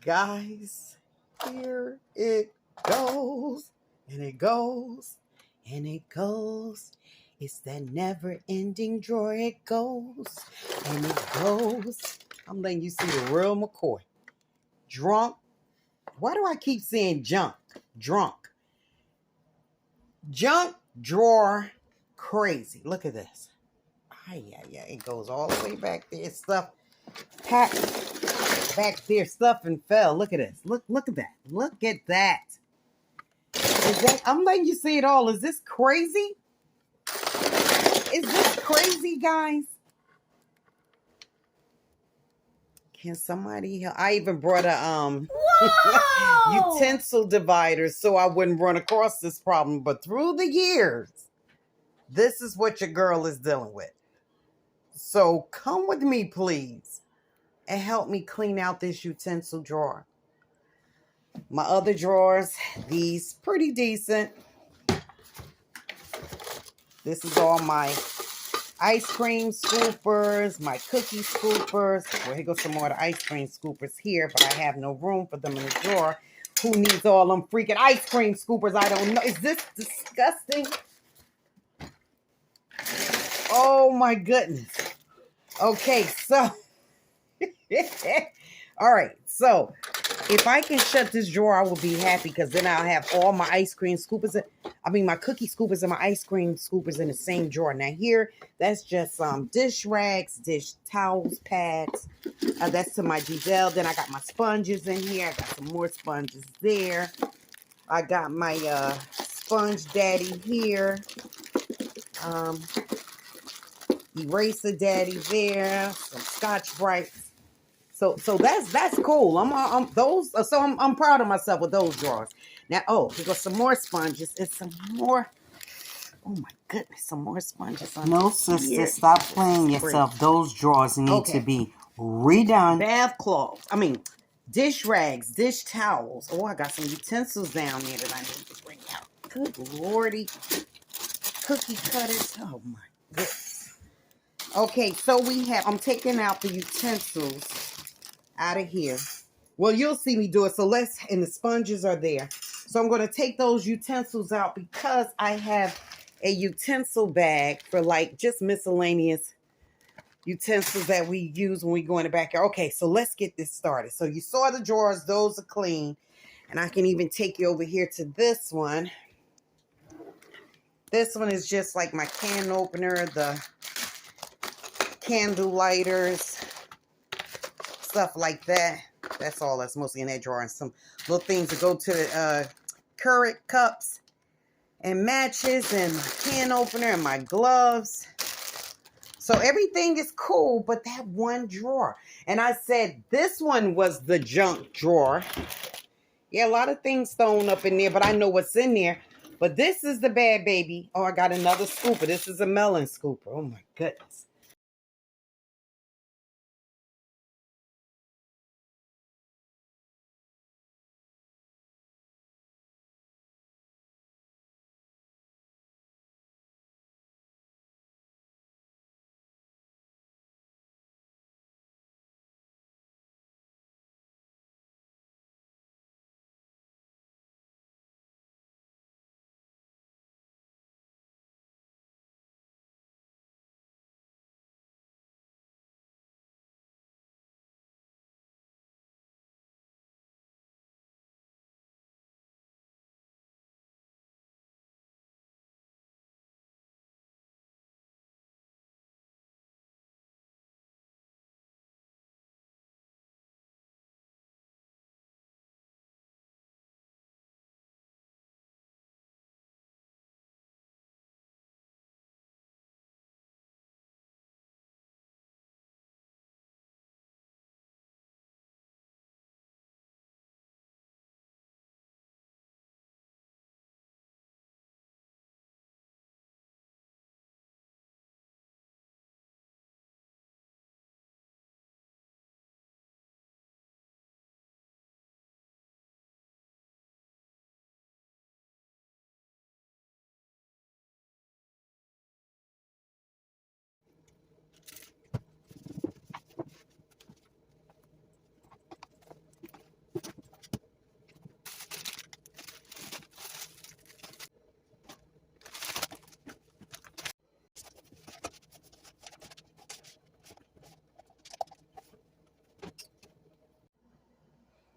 Guys, here it goes, and it goes, and it goes. It's that never-ending drawer. It goes, and it goes. I'm letting you see the real McCoy. Drunk. Why do I keep saying junk? Drunk. Junk drawer crazy. Look at this. Yeah. It goes all the way back there. Stuff packed back there. Stuff and fell. Look at this. Look at that. Look at that. Is that? I'm letting you see it all. Is this crazy? Is this crazy, guys? Can somebody help? I even brought a utensil divider so I wouldn't run across this problem. But through the years, this is what your girl is dealing with. So come with me, please, and help me clean out this utensil drawer. My other drawers, these pretty decent. This is all my ice cream scoopers, my cookie scoopers. Well, here goes some more of the ice cream scoopers here, but I have no room for them in the drawer. Who needs all them freaking ice cream scoopers? I don't know. Is this disgusting? Oh my goodness. Okay, so all right, so if I can shut this drawer, I will be happy because then I'll have all my ice cream scoopers. My cookie scoopers and my ice cream scoopers in the same drawer. Now here, that's just dish rags, dish towels, pads. That's to my Giselle. Then I got my sponges in here. I got some more sponges there. I got my sponge daddy here. Eraser daddy there. Some Scotch Brights. So that's cool. I'm proud of myself with those drawers. Now, here goes some more sponges and some more. Oh my goodness, some more sponges on No, sister, stop playing yourself. Those drawers need to be redone. Bath cloths. Dish rags, dish towels. Oh, I got some utensils down there that I need to bring out. Good lordy. Cookie cutters. Oh my goodness. Okay, so I'm taking out the utensils out of here. Well, you'll see me do it. And the sponges are there. So I'm going to take those utensils out because I have a utensil bag for like just miscellaneous utensils that we use when we go in the backyard. Okay, so let's get this started. So you saw the drawers. Those are clean. And I can even take you over here to this one. This one is just like my can opener, the candle lighters, stuff like that. That's all that's mostly in that drawer. And some little things that go to the current cups and matches and my can opener and my gloves. So everything is cool, but that one drawer. And I said this one was the junk drawer. Yeah, a lot of things thrown up in there, but I know what's in there. But this is the bad baby. Oh, I got another scooper. This is a melon scooper. Oh, my goodness.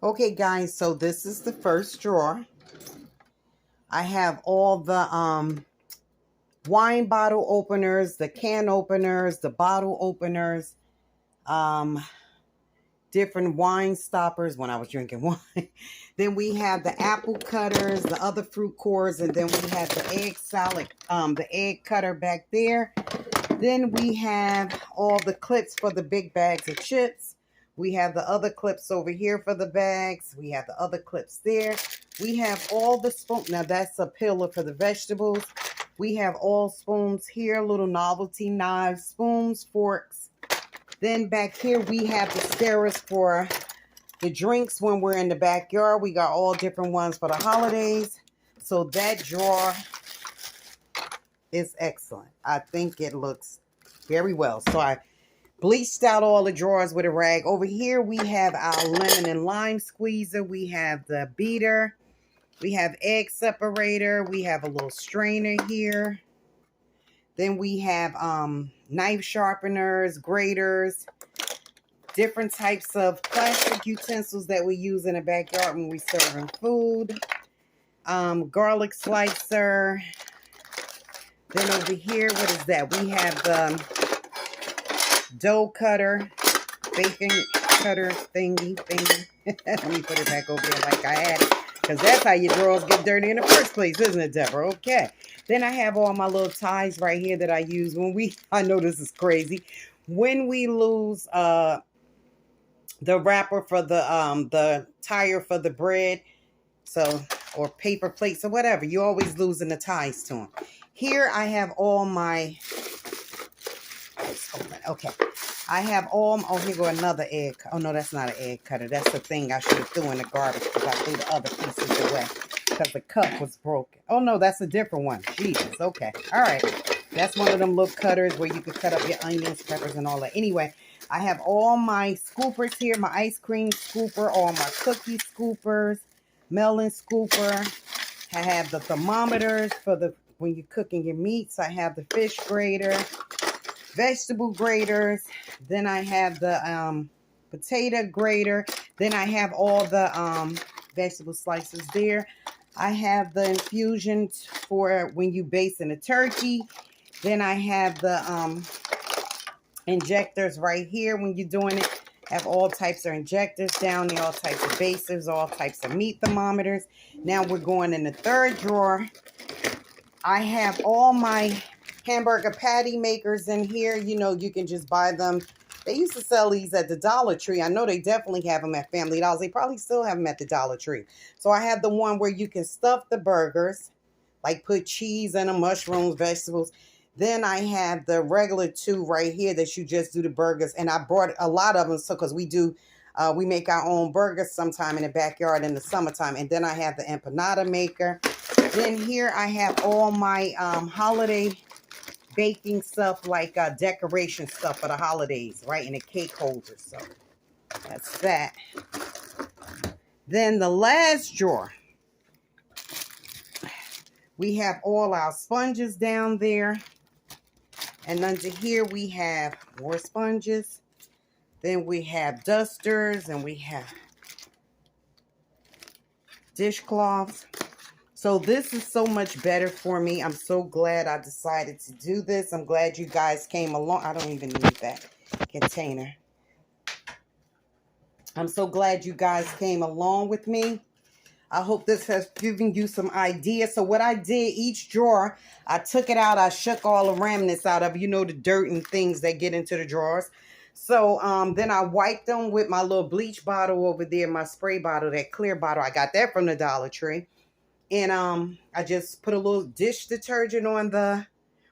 Okay, guys, so this is the first drawer. I have all the wine bottle openers, the can openers, the bottle openers, different wine stoppers when I was drinking wine. Then we have the apple cutters, the other fruit cores, and then we have the egg salad, the egg cutter back there. Then we have all the clips for the big bags of chips. We have the other clips over here for the bags. We have the other clips there. We have all the spoons. Now that's a pillar for the vegetables. We have all spoons here, little novelty knives, spoons, forks. Then back here we have the stirrers for the drinks when we're in the backyard. We got all different ones for the holidays. So that drawer is excellent. I think it looks very well. So I bleached out all the drawers with a rag. Over here we have our lemon and lime squeezer. We have the beater. We have egg separator. We have a little strainer here. Then we have knife sharpeners, graters, different types of plastic utensils that we use in the backyard when we're serving food. Garlic slicer. Then over here, what is that? We have the dough cutter, bacon cutter thingy. Let me put it back over there like I had it. Because that's how your drawers get dirty in the first place, isn't it, Deborah? Okay. Then I have all my little ties right here that I use when I know this is crazy. When we lose the wrapper for the tire for the bread, so, or paper plates or whatever, you're always losing the ties to them. Here I have all my, okay. I have all, oh, here go another egg. Oh, no, that's not an egg cutter. That's the thing I should have threw in the garbage because I threw the other pieces away because the cup was broken. Oh, no, that's a different one. Jesus, okay. All right. That's one of them little cutters where you can cut up your onions, peppers, and all that. Anyway, I have all my scoopers here, my ice cream scooper, all my cookie scoopers, melon scooper. I have the thermometers for the when you're cooking your meats. I have the fish grater, vegetable graters. Then I have the potato grater. Then I have all the vegetable slices there. I have the infusion for when you basting a turkey. Then I have the injectors right here when you're doing it. Have all types of injectors down there, all types of bases, all types of meat thermometers. Now we're going in the third drawer. I have all my hamburger patty makers in here. You know, you can just buy them. They used to sell these at the Dollar Tree. I know they definitely have them at Family Dollar. They probably still have them at the Dollar Tree. So I have the one where you can stuff the burgers, like put cheese in them, mushrooms, vegetables. Then I have the regular two right here that you just do the burgers. And I brought a lot of them so because we make our own burgers sometime in the backyard in the summertime. And then I have the empanada maker. Then here I have all my holiday baking stuff, like decoration stuff for the holidays, right? And the cake holders. So that's that. Then the last drawer, we have all our sponges down there. And under here we have more sponges. Then we have dusters and we have dishcloths. So this is so much better for me. I'm so glad I decided to do this. I'm glad you guys came along. I don't even need that container. I'm so glad you guys came along with me. I hope this has given you some ideas. So what I did, each drawer, I took it out. I shook all the remnants out of, you know, the dirt and things that get into the drawers. So then I wiped them with my little bleach bottle over there, my spray bottle, that clear bottle. I got that from the Dollar Tree. And I just put a little dish detergent on the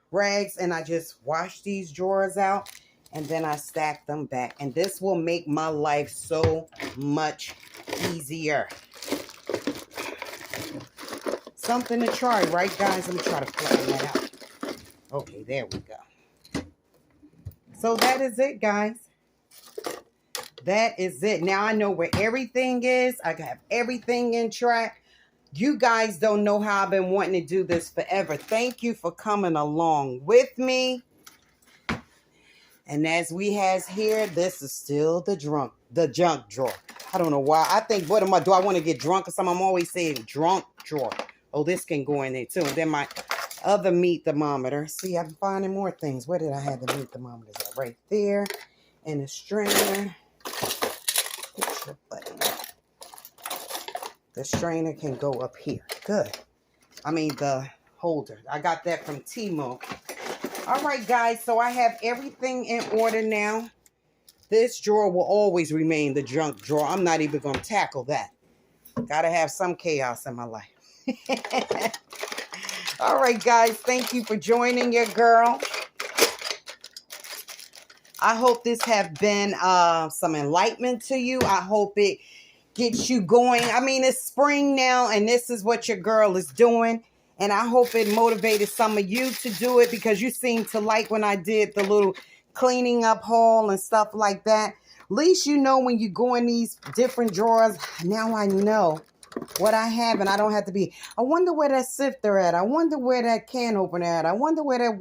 rags and I just washed these drawers out. And then I stacked them back. And this will make my life so much easier. Something to try, right, guys? Let me try to flatten that out. Okay, there we go. So that is it, guys. That is it. Now I know where everything is. I have everything in track. You guys don't know how I've been wanting to do this forever. Thank you for coming along with me. And as we has here, this is still the junk drawer. I don't know why. I think, what am I, do I want to get drunk or something? I'm always saying drunk drawer. Oh, this can go in there too. And then my other meat thermometer. See, I'm finding more things. Where did I have the meat thermometers at? Right there. And a strainer. Get your butt in. The strainer can go up here. Good. I mean, the holder. I got that from Timo. All right, guys. So I have everything in order now. This drawer will always remain the junk drawer. I'm not even going to tackle that. Gotta have some chaos in my life. All right, guys. Thank you for joining your girl. I hope this have been some enlightenment to you. I hope it gets you going. I mean, it's spring now, and this is what your girl is doing. And I hope it motivated some of you to do it, because you seem to like when I did the little cleaning up haul and stuff like that. At least you know when you go in these different drawers. Now I know what I have, and I don't have to be, I wonder where that sifter at. I wonder where that can opener at. I wonder where that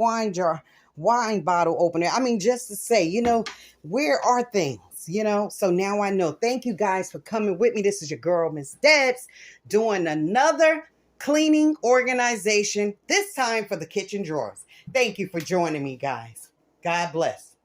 wine bottle opener. I mean, just to say, you know, where are things? You know, so now I know. Thank you guys for coming with me. This is your girl, Miss Debs, doing another cleaning organization, this time for the kitchen drawers. Thank you for joining me, guys. God bless.